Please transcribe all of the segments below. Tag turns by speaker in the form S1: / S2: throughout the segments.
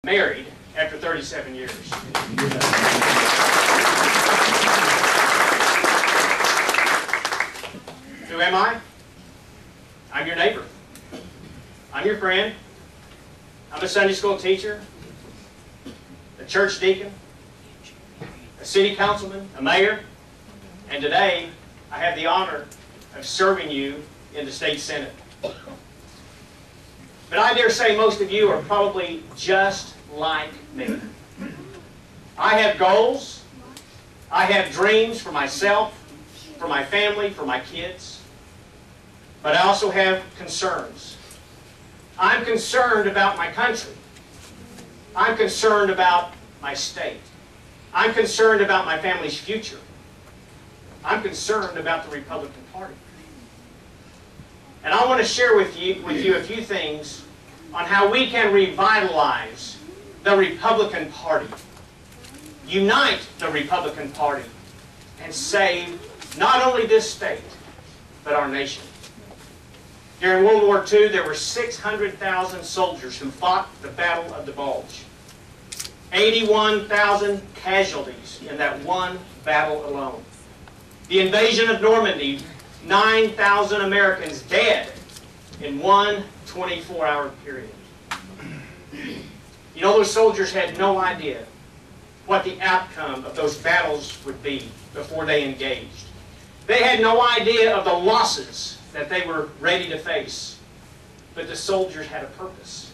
S1: Married after 37 years. Who am I? I'm your neighbor. I'm your friend. I'm a Sunday school teacher, a church deacon, a city councilman, a mayor, and today I have the honor of serving you in the state senate. But I dare say most of you are probably just like me. I have goals. I have dreams for myself, for my family, for my kids. But I also have concerns. I'm concerned about my country. I'm concerned about my state. I'm concerned about my family's future. I'm concerned about the Republican Party. And I want to share with you a few things on how we can revitalize the Republican Party, unite the Republican Party, and save not only this state, but our nation. During World War II, there were 600,000 soldiers who fought the Battle of the Bulge. 81,000 casualties in that one battle alone. The invasion of Normandy, 9,000 Americans dead in one 24-hour period. You know, those soldiers had no idea what the outcome of those battles would be before they engaged. They had no idea of the losses that they were ready to face. But the soldiers had a purpose.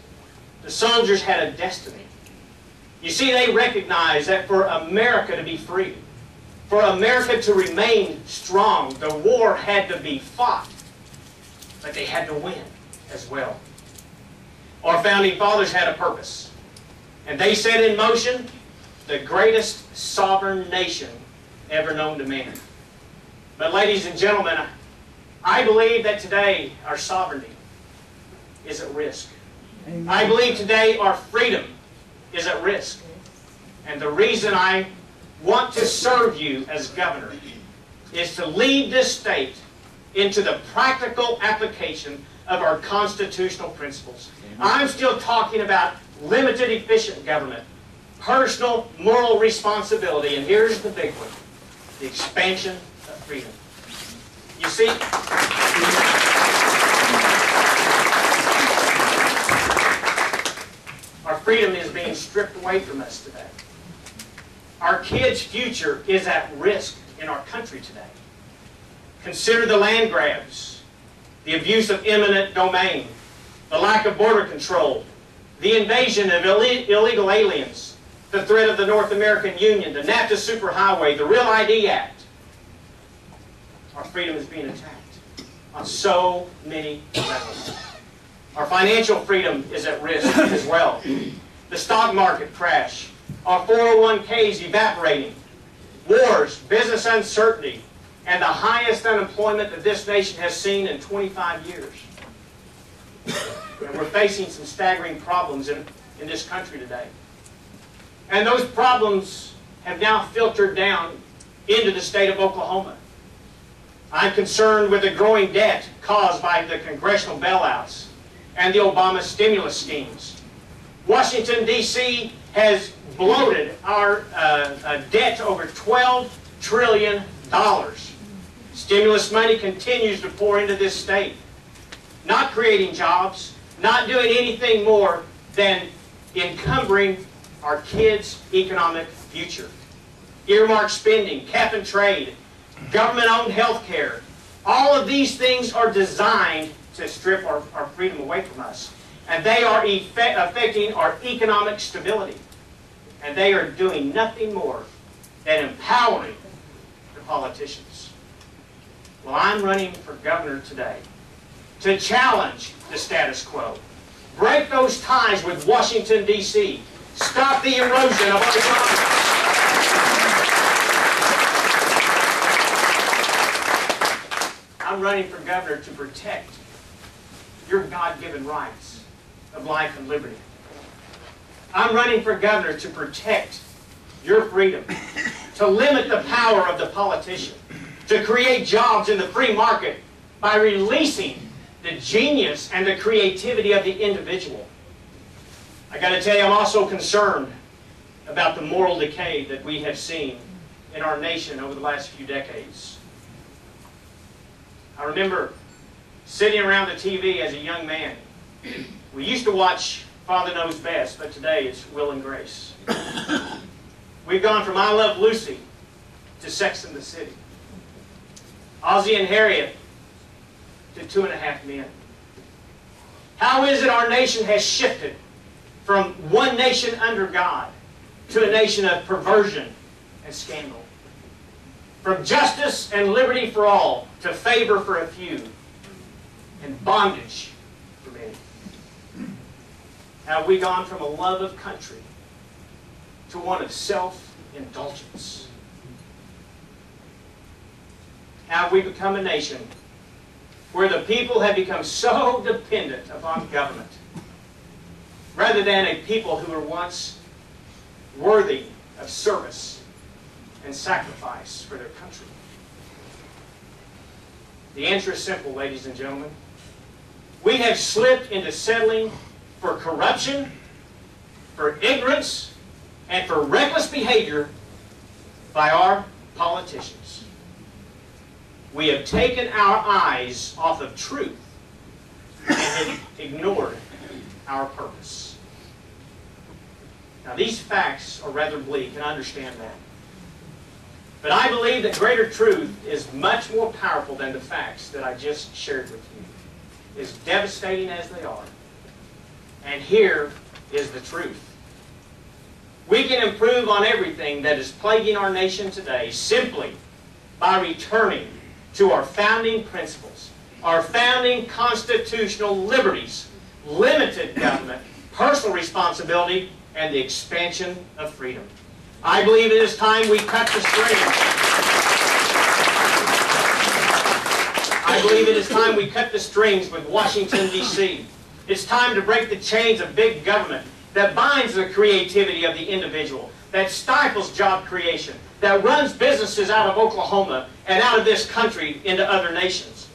S1: The soldiers had a destiny. You see, they recognized that for America to be free, for America to remain strong, the war had to be fought, but they had to win as well. Our founding fathers had a purpose, and they set in motion the greatest sovereign nation ever known to man. But ladies and gentlemen, I believe that today our sovereignty is at risk. Amen. I believe today our freedom is at risk. And the reason I want to serve you as governor is to lead this state into the practical application of our constitutional principles. I'm still talking about limited, efficient government, personal, moral responsibility, and here's the big one, the expansion of freedom. You see, our freedom is being stripped away from us today. Our kids' future is at risk in our country today. Consider the land grabs, the abuse of eminent domain, the lack of border control, the invasion of illegal aliens, the threat of the North American Union, the NAFTA Superhighway, the Real ID Act. Our freedom is being attacked on so many levels. Our financial freedom is at risk as well. The stock market crash, our 401ks evaporating, wars, business uncertainty, and the highest unemployment that this nation has seen in 25 years. And we're facing some staggering problems in this country today. And those problems have now filtered down into the state of Oklahoma. I'm concerned with the growing debt caused by the congressional bailouts and the Obama stimulus schemes. Washington, D.C. has bloated our debt to over $12 trillion. Stimulus money continues to pour into this state, not creating jobs, not doing anything more than encumbering our kids' economic future. Earmark spending, cap and trade, government-owned health care, all of these things are designed to strip our freedom away from us. And they are affecting our economic stability. And they are doing nothing more than empowering the politicians. Well, I'm running for governor today to challenge the status quo. Break those ties with Washington, D.C. Stop the erosion of our economy. I'm running for governor to protect your God-given rights of life and liberty. I'm running for governor to protect your freedom, to limit the power of the politician, to create jobs in the free market by releasing the genius and the creativity of the individual. I got to tell you, I'm also concerned about the moral decay that we have seen in our nation over the last few decades. I remember sitting around the TV as a young man. We used to watch Father Knows Best, but today it's Will and Grace. We've gone from I Love Lucy to Sex and the City. Ozzie and Harriet to 2.5 Men. How is it our nation has shifted from one nation under God to a nation of perversion and scandal? From justice and liberty for all to favor for a few and bondage for many. Have we gone from a love of country to one of self-indulgence? Have we become a nation where the people have become so dependent upon government rather than a people who were once worthy of service and sacrifice for their country? The answer is simple, ladies and gentlemen. We have slipped into settling for corruption, for ignorance, and for reckless behavior by our politicians. We have taken our eyes off of truth and have ignored our purpose. Now, these facts are rather bleak, and I understand that. But I believe that greater truth is much more powerful than the facts that I just shared with you. As devastating as they are. And here is the truth. We can improve on everything that is plaguing our nation today simply by returning to our founding principles, our founding constitutional liberties, limited government, personal responsibility, and the expansion of freedom. I believe it is time we cut the strings. I believe it is time we cut the strings with Washington, D.C. It's time to break the chains of big government that binds the creativity of the individual, that stifles job creation, that runs businesses out of Oklahoma and out of this country into other nations.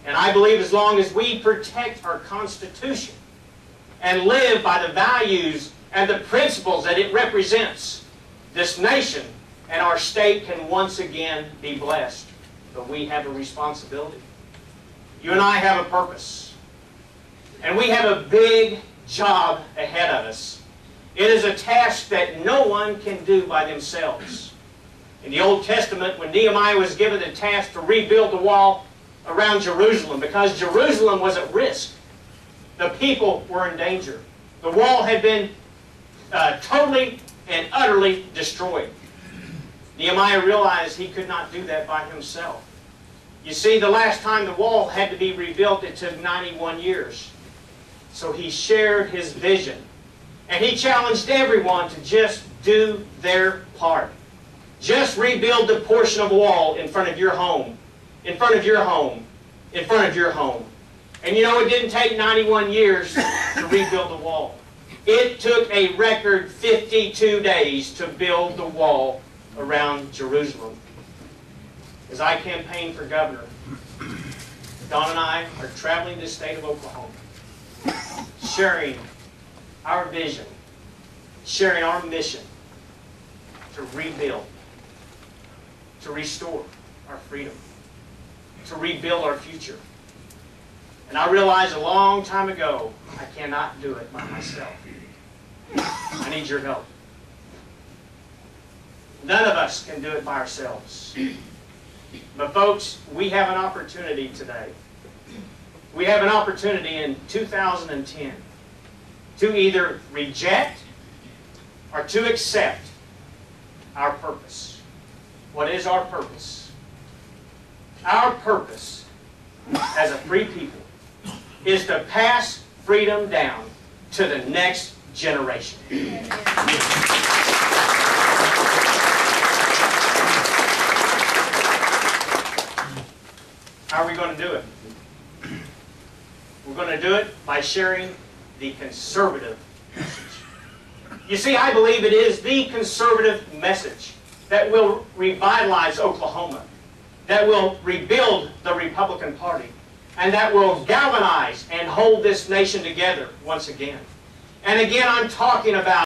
S1: And I believe as long as we protect our Constitution and live by the values and the principles that it represents, this nation and our state can once again be blessed. But we have a responsibility. You and I have a purpose. And we have a big job ahead of us. It is a task that no one can do by themselves. In the Old Testament, when Nehemiah was given the task to rebuild the wall around Jerusalem, because Jerusalem was at risk, the people were in danger. The wall had been totally and utterly destroyed. Nehemiah realized he could not do that by himself. You see, the last time the wall had to be rebuilt, it took 91 years. So he shared his vision. And he challenged everyone to just do their part. Just rebuild the portion of wall in front of your home. In front of your home. In front of your home. And you know, it didn't take 91 years to rebuild the wall. It took a record 52 days to build the wall around Jerusalem. As I campaign for governor, Don and I are traveling the state of Oklahoma, sharing our vision, sharing our mission to rebuild, to restore our freedom, to rebuild our future. And I realized a long time ago, I cannot do it by myself. I need your help. None of us can do it by ourselves. But folks, we have an opportunity today. We have an opportunity in 2010 to either reject or to accept our purpose. What is our purpose? Our purpose as a free people is to pass freedom down to the next generation. How are we going to do it? We're going to do it by sharing the conservative message. You see, I believe it is the conservative message that will revitalize Oklahoma, that will rebuild the Republican Party, and that will galvanize and hold this nation together once again. And again, I'm talking about